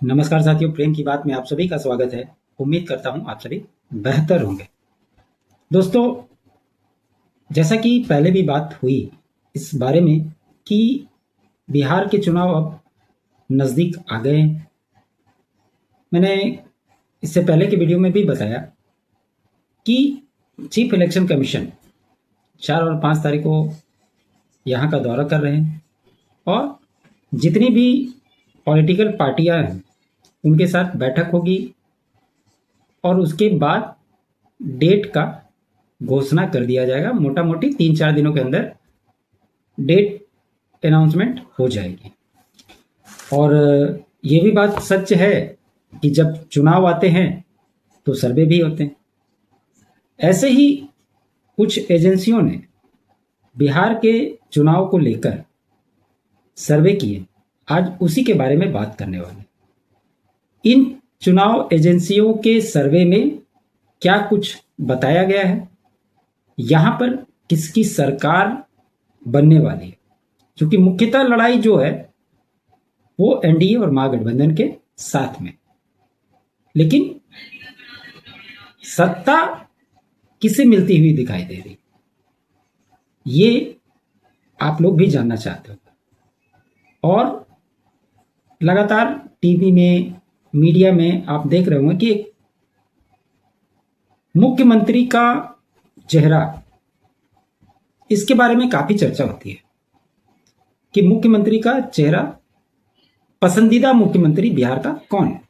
नमस्कार साथियों, प्रेम की बात में आप सभी का स्वागत है। उम्मीद करता हूं आप सभी बेहतर होंगे। दोस्तों, जैसा कि पहले भी बात हुई इस बारे में कि बिहार के चुनाव अब नज़दीक आ गए हैं। मैंने इससे पहले के वीडियो में भी बताया कि चीफ इलेक्शन कमीशन 4 और 5 तारीख को यहाँ का दौरा कर रहे हैं और जितनी भी पॉलिटिकल पार्टियां हैं उनके साथ बैठक होगी और उसके बाद डेट का घोषणा कर दिया जाएगा। मोटा मोटी 3-4 दिनों के अंदर डेट अनाउंसमेंट हो जाएगी। और ये भी बात सच है कि जब चुनाव आते हैं तो सर्वे भी होते हैं। ऐसे ही कुछ एजेंसियों ने बिहार के चुनाव को लेकर सर्वे किए। आज उसी के बारे में बात करने वाले। इन चुनाव एजेंसियों के सर्वे में क्या कुछ बताया गया है, यहाँ पर किसकी सरकार बनने वाली है, क्योंकि मुख्यतः लड़ाई जो है वो एनडीए और महागठबंधन के साथ में। लेकिन सत्ता किसे मिलती हुई दिखाई दे रही, ये आप लोग भी जानना चाहते हो। और लगातार टीवी में, मीडिया में आप देख रहे होंगे कि मुख्यमंत्री का चेहरा, इसके बारे में काफी चर्चा होती है कि मुख्यमंत्री का चेहरा, पसंदीदा मुख्यमंत्री बिहार का कौन है।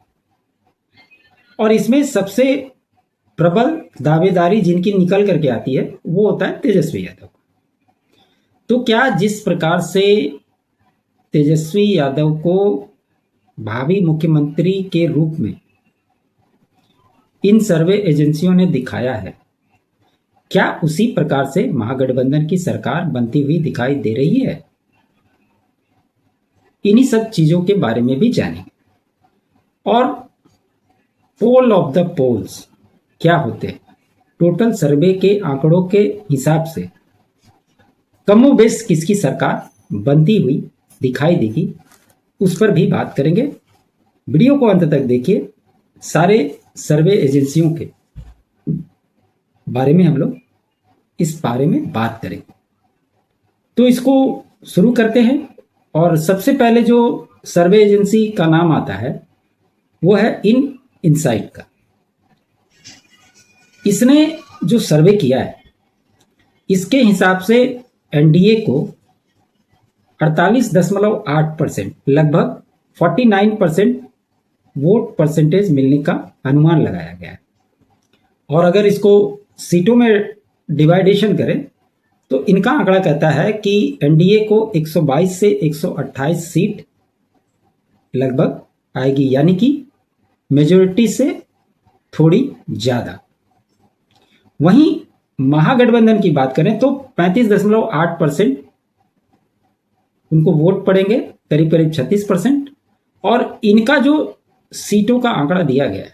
और इसमें सबसे प्रबल दावेदारी जिनकी निकल करके आती है वो होता है तेजस्वी यादव। तो क्या जिस प्रकार से तेजस्वी यादव को भावी मुख्यमंत्री के रूप में इन सर्वे एजेंसियों ने दिखाया है, क्या उसी प्रकार से महागठबंधन की सरकार बनती हुई दिखाई दे रही है? इन्हीं सब चीजों के बारे में भी जानेंगे। और पोल ऑफ द पोल्स क्या होते हैं, टोटल सर्वे के आंकड़ों के हिसाब से कमोबेश किसकी सरकार बनती हुई दिखाई देगी, उस पर भी बात करेंगे। वीडियो को अंत तक देखिए। सारे सर्वे एजेंसियों के बारे में हम लोग इस बारे में बात करेंगे। तो इसको शुरू करते हैं। और सबसे पहले जो सर्वे एजेंसी का नाम आता है वो है इनसाइट का। इसने जो सर्वे किया है, इसके हिसाब से एनडीए को 48.8%, लगभग 49% वोट परसेंटेज मिलने का अनुमान लगाया गया है। और अगर इसको सीटों में डिवाइडेशन करें तो इनका आंकड़ा कहता है कि एनडीए को 122 से 128 सीट लगभग आएगी, यानी कि मेजोरिटी से थोड़ी ज्यादा। वहीं महागठबंधन की बात करें तो 35.8% उनको वोट पड़ेंगे, करीब करीब 36%। और इनका जो सीटों का आंकड़ा दिया गया है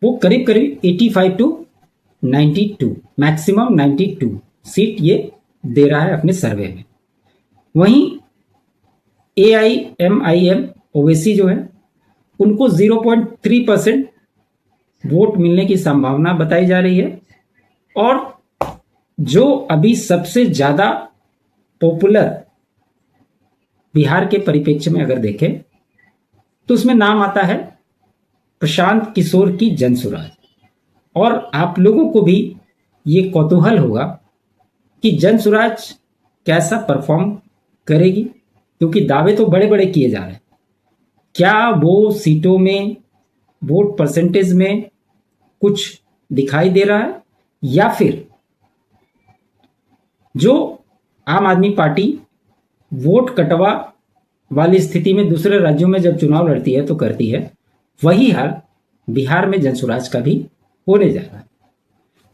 वो करीब करीब 85 टू 92, मैक्सिमम 92 सीट ये दे रहा है अपने सर्वे में। वहीं AIMIM ओवैसी जो है उनको 0.3% वोट मिलने की संभावना बताई जा रही है। और जो अभी सबसे ज्यादा पॉपुलर बिहार के परिप्रेक्ष्य में अगर देखें तो उसमें नाम आता है प्रशांत किशोर की जनसुराज। और आप लोगों को भी ये कौतूहल होगा कि जनसुराज कैसा परफॉर्म करेगी, क्योंकि दावे तो बड़े बड़े किए जा रहे हैं। क्या वो सीटों में, वोट परसेंटेज में कुछ दिखाई दे रहा है, या फिर जो आम आदमी पार्टी वोट कटवा वाली स्थिति में दूसरे राज्यों में जब चुनाव लड़ती है तो करती है, वही हाल बिहार में जनसुराज का भी होने जा रहा है।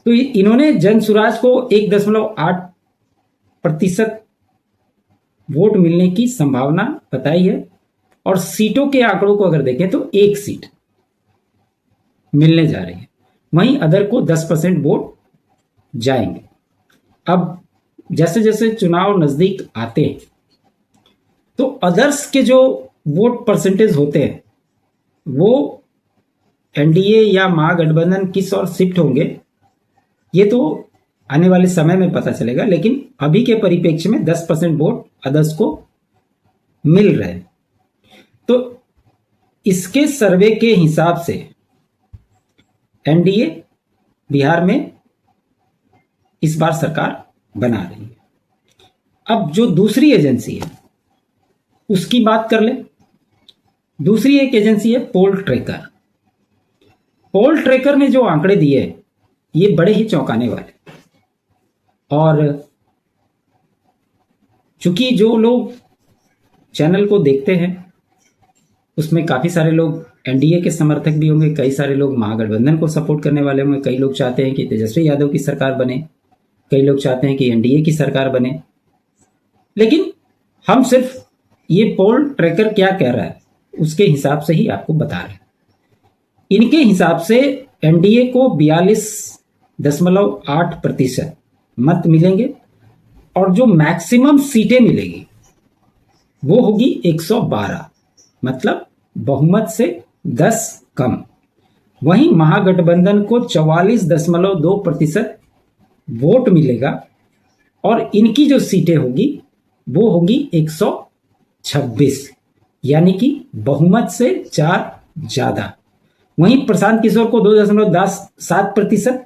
तो इन्होंने जनसुराज को 1.8% वोट मिलने की संभावना बताई है। और सीटों के आंकड़ों को अगर देखें तो 1 सीट मिलने जा रही है, वहीं अदर को 10% वोट जाएंगे। अब जैसे जैसे चुनाव नजदीक आते हैं तो अदर्स के जो वोट परसेंटेज होते हैं वो एनडीए या महागठबंधन किस ओर शिफ्ट होंगे ये तो आने वाले समय में पता चलेगा, लेकिन अभी के परिप्रेक्ष्य में 10% वोट अदर्स को मिल रहे हैं। तो इसके सर्वे के हिसाब से एनडीए बिहार में इस बार सरकार बना रही है। अब जो दूसरी एजेंसी है उसकी बात कर ले। दूसरी एक एजेंसी है पोल ट्रैकर। पोल ट्रैकर ने जो आंकड़े दिए ये बड़े ही चौंकाने वाले, और चूंकि जो लोग चैनल को देखते हैं उसमें काफी सारे लोग एनडीए के समर्थक भी होंगे, कई सारे लोग महागठबंधन को सपोर्ट करने वाले होंगे, कई लोग चाहते हैं कि तेजस्वी यादव की सरकार बने, कई लोग चाहते हैं कि एनडीए की सरकार बने। लेकिन हम सिर्फ ये पोल ट्रैकर क्या कह रहा है उसके हिसाब से ही आपको बता रहे हैं। इनके हिसाब से एनडीए को 42.8% मत मिलेंगे और जो मैक्सिमम सीटें मिलेगी वो होगी 112, मतलब बहुमत से 10 कम। वहीं महागठबंधन को 44.2% वोट मिलेगा और इनकी जो सीटें होगी वो होगी 126, यानी कि बहुमत से 4 ज्यादा। वहीं प्रशांत किशोर को 2.7%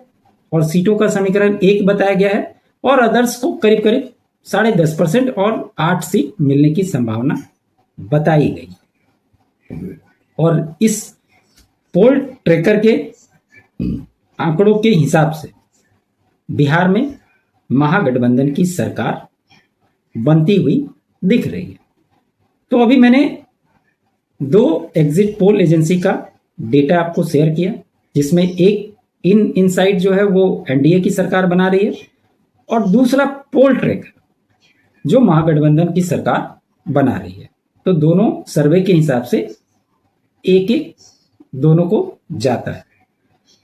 और सीटों का समीकरण 1 बताया गया है, और अदर्स को करीब करीब 10.5% और 8 सीट मिलने की संभावना बताई गई। और इस पोल ट्रैकर के आंकड़ों के हिसाब से बिहार में महागठबंधन की सरकार बनती हुई दिख रही है। तो अभी मैंने 2 एग्जिट पोल एजेंसी का डेटा आपको शेयर किया, जिसमें एक इनसाइट जो है वो एनडीए की सरकार बना रही है और दूसरा पोल ट्रैकर जो महागठबंधन की सरकार बना रही है। तो दोनों सर्वे के हिसाब से एक एक दोनों को जाता है।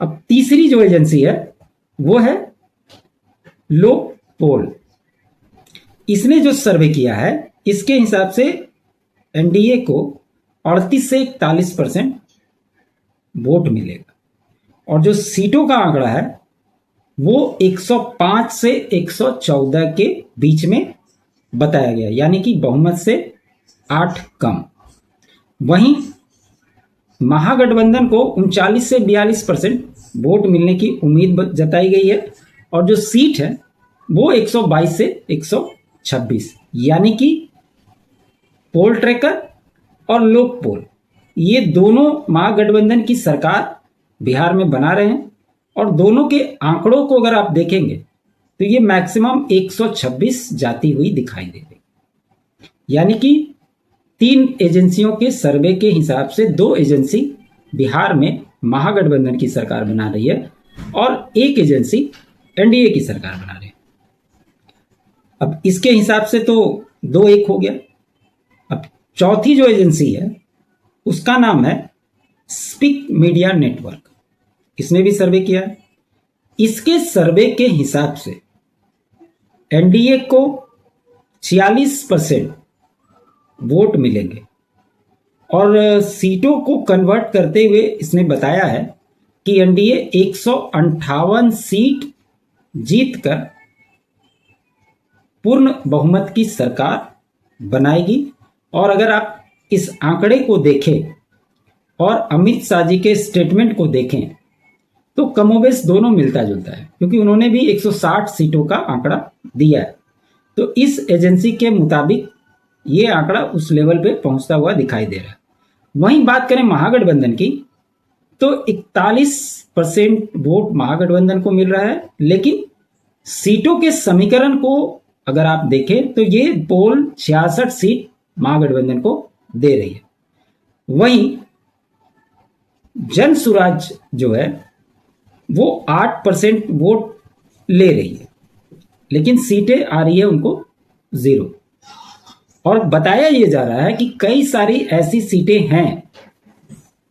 अब तीसरी जो एजेंसी है वो है लोक पोल। इसने जो सर्वे किया है इसके हिसाब से एनडीए को 38 से 41% वोट मिलेगा और जो सीटों का आंकड़ा है वो 105 से 114 के बीच में बताया गया, यानी कि बहुमत से 8 कम। वहीं महागठबंधन को 39 से 42% वोट मिलने की उम्मीद जताई गई है और जो सीट है वो 122 से 126, यानी कि पोल ट्रैकर और लोक पोल ये दोनों महागठबंधन की सरकार बिहार में बना रहे हैं और दोनों के आंकड़ों को अगर आप देखेंगे तो ये मैक्सिमम 126 जाती हुई दिखाई दे रही, यानी कि 3 एजेंसियों के सर्वे के हिसाब से 2 एजेंसी बिहार में महागठबंधन की सरकार बना रही है और एक एजेंसी एनडीए की सरकार बना रही है। अब इसके हिसाब से तो 2-1 हो गया। अब चौथी जो एजेंसी है उसका नाम है स्पीक मीडिया नेटवर्क। इसने भी सर्वे किया है। इसके सर्वे के हिसाब से एनडीए को 46% वोट मिलेंगे और सीटों को कन्वर्ट करते हुए इसने बताया है कि एनडीए 158 सीट जीतकर पूर्ण बहुमत की सरकार बनाएगी। और अगर आप इस आंकड़े को देखें और अमित शाह जी के स्टेटमेंट को देखें तो कमोबेश दोनों मिलता जुलता है, क्योंकि उन्होंने भी 160 सीटों का आंकड़ा दिया है। तो इस एजेंसी के मुताबिक ये आंकड़ा उस लेवल पे पहुंचता हुआ दिखाई दे रहा है। वहीं बात करें महागठबंधन की तो 41% वोट महागठबंधन को मिल रहा है, लेकिन सीटों के समीकरण को अगर आप देखें तो ये पोल 66 सीट महागठबंधन को दे रही है। वहीं जन सुराज जो है वो 8% वोट ले रही है, लेकिन सीटें आ रही है उनको 0। और बताया यह जा रहा है कि कई सारी ऐसी सीटें हैं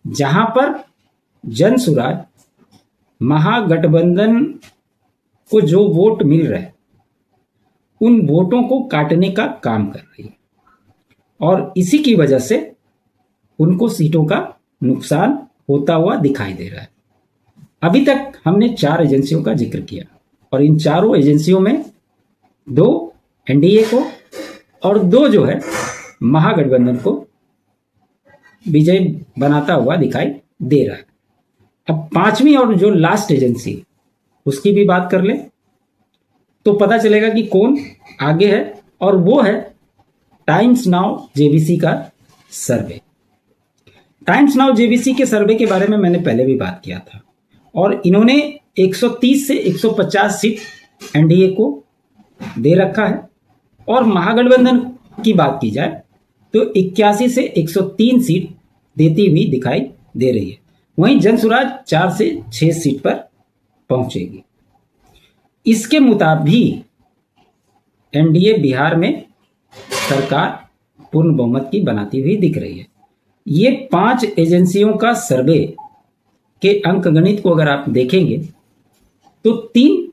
जहां पर जन सुराज महागठबंधन को जो वोट मिल रहे हैं उन वोटों को काटने का काम कर रही है और इसी की वजह से उनको सीटों का नुकसान होता हुआ दिखाई दे रहा है। अभी तक हमने 4 एजेंसियों का जिक्र किया और इन चारों एजेंसियों में 2 एनडीए को और 2 जो है महागठबंधन को विजय बनाता हुआ दिखाई दे रहा है। अब 5वीं और जो लास्ट एजेंसी उसकी भी बात कर ले तो पता चलेगा कि कौन आगे है, और वो है टाइम्स नाउ जेबीसी का सर्वे। टाइम्स नाउ जेबीसी के सर्वे के बारे में मैंने पहले भी बात किया था और इन्होंने 130 से 150 सीट एनडीए को दे रखा है और महागठबंधन की बात की जाए तो 81 से 103 सीट देती हुई दिखाई दे रही है। वहीं जनसुराज 4 से 6 सीट पर पहुंचेगी। इसके मुताबिक एनडीए बिहार में सरकार पूर्ण बहुमत की बनाती हुई दिख रही है। ये 5 एजेंसियों का सर्वे के अंकगणित को अगर आप देखेंगे तो 3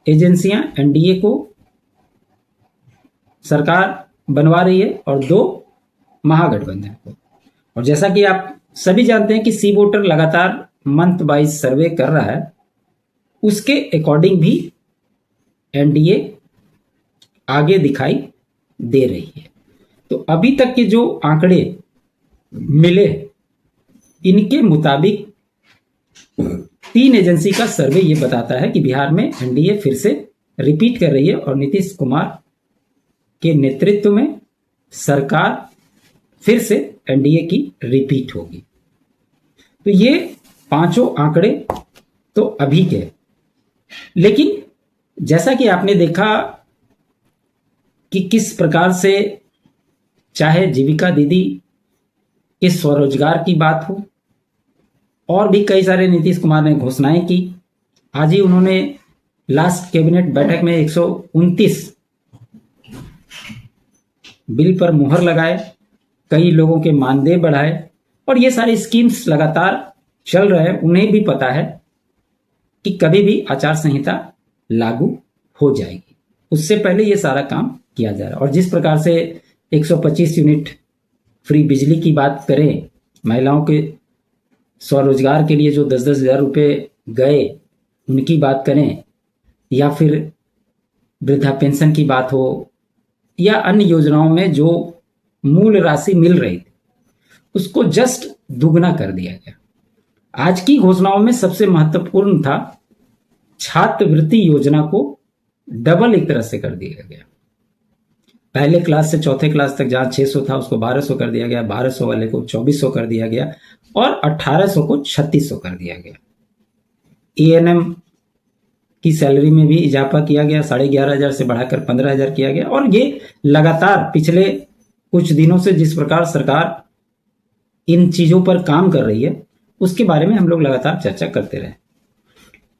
एजेंसियां एनडीए को सरकार बनवा रही है और 2 महागठबंधन को। और जैसा कि आप सभी जानते हैं कि सी वोटर लगातार मंथ वाइज सर्वे कर रहा है, उसके अकॉर्डिंग भी एनडीए आगे दिखाई दे रही है। तो अभी तक के जो आंकड़े मिले इनके मुताबिक 3 एजेंसी का सर्वे ये बताता है कि बिहार में एनडीए फिर से रिपीट कर रही है और नीतीश कुमार के नेतृत्व में सरकार फिर से एनडीए की रिपीट होगी। तो ये 5 आंकड़े तो अभी के, लेकिन जैसा कि आपने देखा कि किस प्रकार से चाहे जीविका दीदी के स्वरोजगार की बात हो और भी कई सारे नीतीश कुमार ने घोषणाएं की। आज ही उन्होंने लास्ट कैबिनेट बैठक में 129 बिल पर मुहर लगाए, कई लोगों के मानदेय बढ़ाए और ये सारी स्कीम्स लगातार चल रहे हैं। उन्हें भी पता है कि कभी भी आचार संहिता लागू हो जाएगी, उससे पहले ये सारा काम किया जा रहा है। और जिस प्रकार से 125 यूनिट फ्री बिजली की बात करें, महिलाओं के स्वरोजगार के लिए जो 10-10 हज़ार रुपये गए उनकी बात करें, या फिर वृद्धा पेंशन की बात हो या अन्य योजनाओं में जो मूल राशि मिल रही थी उसको जस्ट दुगना कर दिया गया। आज की घोषणाओं में सबसे महत्वपूर्ण था छात्रवृत्ति योजना को डबल एक तरह से कर दिया गया। पहले क्लास से चौथे क्लास तक जहां 600 था उसको 1200 कर दिया गया, 1200 वाले को 2400 कर दिया गया और 1800 को 3600 कर दिया गया। एएनएम की सैलरी में भी इजाफा किया गया, 11,500 से बढ़ाकर 15,000 किया गया। और ये लगातार पिछले कुछ दिनों से जिस प्रकार सरकार इन चीजों पर काम कर रही है उसके बारे में हम लोग लगातार चर्चा करते रहे।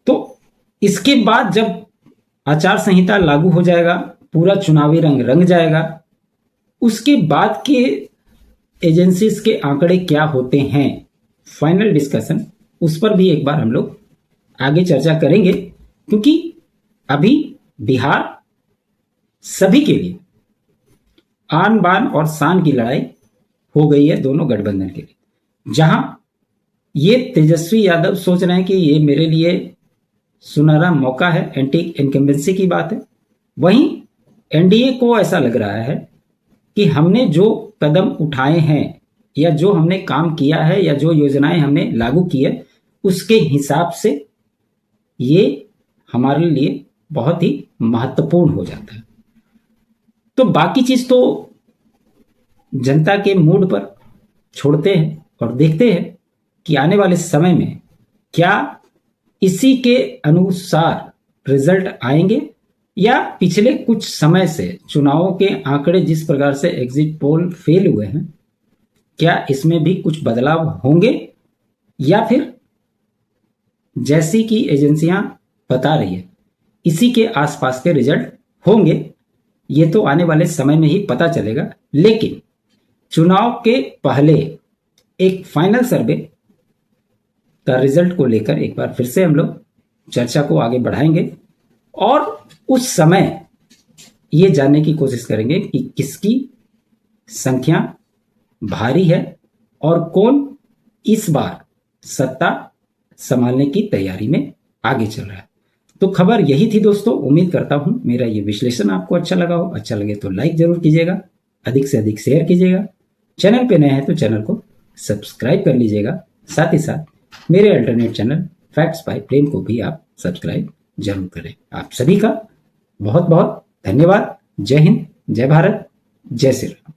तो इसके बाद जब आचार संहिता लागू हो जाएगा, पूरा चुनावी रंग रंग जाएगा, उसके बाद के एजेंसीज के आंकड़े क्या होते हैं, फाइनल डिस्कशन उस पर भी एक बार हम लोग आगे चर्चा करेंगे, क्योंकि अभी बिहार सभी के लिए आन बान और शान की लड़ाई हो गई है दोनों गठबंधन के लिए। जहां ये तेजस्वी यादव सोच रहे हैं कि ये मेरे लिए सुनहरा मौका है, एंटी इनकम्बेंसी की बात है, वहीं एनडीए को ऐसा लग रहा है कि हमने जो कदम उठाए हैं या जो हमने काम किया है या जो योजनाएं हमने लागू की है उसके हिसाब से ये हमारे लिए बहुत ही महत्वपूर्ण हो जाता है। तो बाकी चीज तो जनता के मूड पर छोड़ते हैं और देखते हैं कि आने वाले समय में क्या इसी के अनुसार रिजल्ट आएंगे या पिछले कुछ समय से चुनावों के आंकड़े जिस प्रकार से एग्जिट पोल फेल हुए हैं क्या इसमें भी कुछ बदलाव होंगे, या फिर जैसी कि एजेंसियां बता रही है इसी के आसपास के रिजल्ट होंगे। ये तो आने वाले समय में ही पता चलेगा। लेकिन चुनाव के पहले एक फाइनल सर्वे का रिजल्ट को लेकर एक बार फिर से हम लोग चर्चा को आगे बढ़ाएंगे और उस समय ये जानने की कोशिश करेंगे कि किसकी संख्या भारी है और कौन इस बार सत्ता संभालने की तैयारी में आगे चल रहा है। तो खबर यही थी दोस्तों। उम्मीद करता हूं मेरा ये विश्लेषण आपको अच्छा लगा हो। अच्छा लगे तो लाइक जरूर कीजिएगा, अधिक से अधिक शेयर कीजिएगा। चैनल पे नए हैं तो चैनल को सब्सक्राइब कर लीजिएगा। साथ ही साथ मेरे अल्टरनेट चैनल फैक्ट्स बाय प्रेम को भी आप सब्सक्राइब जरूर करें। आप सभी का बहुत बहुत धन्यवाद। जय हिंद, जय भारत, जय श्री राम।